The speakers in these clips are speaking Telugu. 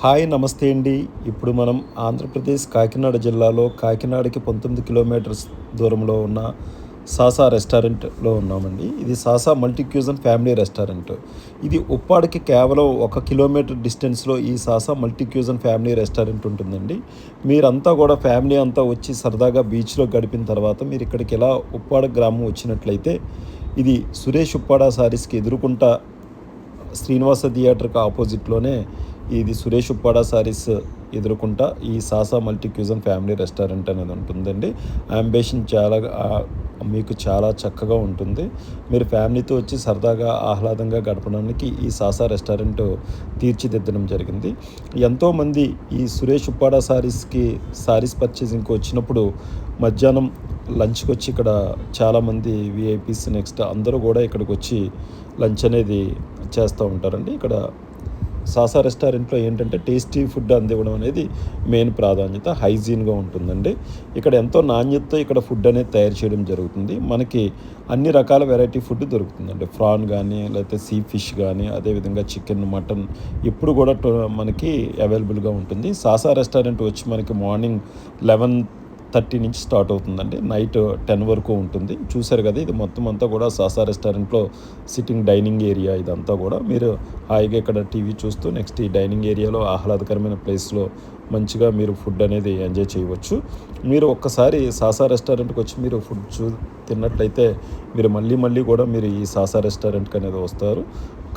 హాయ్ నమస్తే అండి. ఇప్పుడు మనం ఆంధ్రప్రదేశ్ కాకినాడ జిల్లాలో కాకినాడకి 19 కిలోమీటర్స్ దూరంలో ఉన్న సాసా రెస్టారెంట్‌లో ఉన్నామండి. ఇది సాసా మల్టీ క్యూజన్ ఫ్యామిలీ రెస్టారెంట్. ఇది ఉప్పాడకి కేవలం 1 కిలోమీటర్ డిస్టెన్స్‌లో ఈ సాసా మల్టీ క్యూజన్ ఫ్యామిలీ రెస్టారెంట్ ఉంటుందండి. మీరంతా కూడా ఫ్యామిలీ అంతా వచ్చి సరదాగా బీచ్‌లో గడిపిన తర్వాత మీరు ఇక్కడికి ఇలా ఉప్పాడ గ్రామం వచ్చినట్లయితే ఇది సురేష్ ఉప్పాడ సారీస్‌కి ఎదురుగుంట శ్రీనివాస థియేటర్‌కి ఆపోజిట్‌లోనే ఇది సురేష్ ఉప్పాడ సారీస్ ఎదురుకుంటా ఈ సాసా మల్టీ క్యూజన్ ఫ్యామిలీ రెస్టారెంట్ అనేది ఉంటుందండి. అంబిషన్ చాలా మీకు చాలా చక్కగా ఉంటుంది. మీరు ఫ్యామిలీతో వచ్చి సరదాగా ఆహ్లాదంగా గడపడానికి ఈ సాసా రెస్టారెంట్ తీర్చిదిద్దడం జరిగింది. ఎంతోమంది ఈ సురేష్ ఉప్పాడ సారీస్ పర్చేసింగ్కి వచ్చినప్పుడు మధ్యాహ్నం లంచ్కి వచ్చి ఇక్కడ చాలామంది విఐపీస్ నెక్స్ట్ అందరూ కూడా ఇక్కడికి వచ్చి లంచ్ అనేది చేస్తూ ఉంటారండి. ఇక్కడ సాసా రెస్టారెంట్లో ఏంటంటే టేస్టీ ఫుడ్ అందివ్వడం అనేది మెయిన్ ప్రాధాన్యత. హైజీన్గా ఉంటుందండి. ఇక్కడ ఎంతో నాణ్యతతో ఇక్కడ ఫుడ్ అనేది తయారు చేయడం జరుగుతుంది. మనకి అన్ని రకాల వెరైటీ ఫుడ్ దొరుకుతుందండి. ప్రాన్ కానీ లేకపోతే సీ ఫిష్ కానీ అదేవిధంగా చికెన్ మటన్ ఎప్పుడు కూడా మనకి అవైలబుల్గా ఉంటుంది. సాసా రెస్టారెంట్ వచ్చి మనకి మార్నింగ్ 11:30 నుంచి స్టార్ట్ అవుతుందండి. నైట్ 10 వరకు ఉంటుంది. చూశారు కదా, ఇది మొత్తం అంతా కూడా సాసా రెస్టారెంట్లో సిట్టింగ్ డైనింగ్ ఏరియా. ఇదంతా కూడా మీరు హాయిగా ఇక్కడ టీవీ చూస్తూ నెక్స్ట్ ఈ డైనింగ్ ఏరియాలో ఆహ్లాదకరమైన ప్లేస్లో మంచిగా మీరు ఫుడ్ అనేది ఎంజాయ్ చేయవచ్చు. మీరు ఒక్కసారి సాసా రెస్టారెంట్కి వచ్చి మీరు ఫుడ్ తిన్నట్లయితే మీరు మళ్ళీ కూడా మీరు ఈ సాసా రెస్టారెంట్కి అనేది వస్తారు.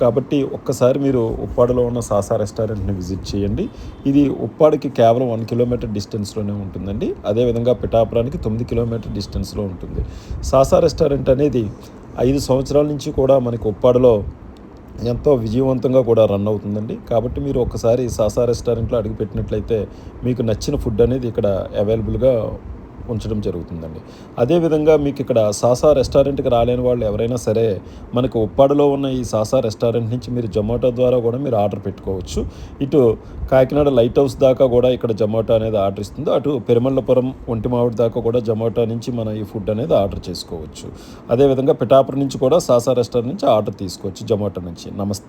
కాబట్టి ఒక్కసారి మీరు ఉప్పాడలో ఉన్న సాసా రెస్టారెంట్ని విజిట్ చేయండి. ఇది ఉప్పాడకి కేవలం 1 కిలోమీటర్ డిస్టెన్స్లోనే ఉంటుందండి. అదేవిధంగా పిఠాపురానికి 9 కిలోమీటర్ డిస్టెన్స్లో ఉంటుంది. సాసా రెస్టారెంట్ అనేది 5 సంవత్సరాల నుంచి కూడా మనకి ఉప్పాడలో ఎంతో విజయవంతంగా కూడా రన్ అవుతుందండి. కాబట్టి మీరు ఒక్కసారి సాసా రెస్టారెంట్లో అడుగుపెట్టినట్లయితే మీకు నచ్చిన ఫుడ్ అనేది ఇక్కడ అవైలబుల్గా ఉంచడం జరుగుతుందండి. అదేవిధంగా మీకు ఇక్కడ సాసా రెస్టారెంట్కి రాలేని వాళ్ళు ఎవరైనా సరే మనకు ఉప్పాడలో ఉన్న ఈ సాసా రెస్టారెంట్ నుంచి మీరు జొమాటో ద్వారా కూడా మీరు ఆర్డర్ పెట్టుకోవచ్చు. ఇటు కాకినాడ లైట్ హౌస్ దాకా కూడా ఇక్కడ జొమాటో అనేది ఆర్డర్ ఇస్తుంది. అటు పెరుమళ్ళపురం ఒంటిమావిడి దాకా కూడా జొమాటో నుంచి మనం ఈ ఫుడ్ అనేది ఆర్డర్ చేసుకోవచ్చు. అదేవిధంగా పిఠాపురం నుంచి కూడా సాసా రెస్టారెంట్ నుంచి ఆర్డర్ తీసుకోవచ్చు జొమాటో నుంచి. నమస్తే.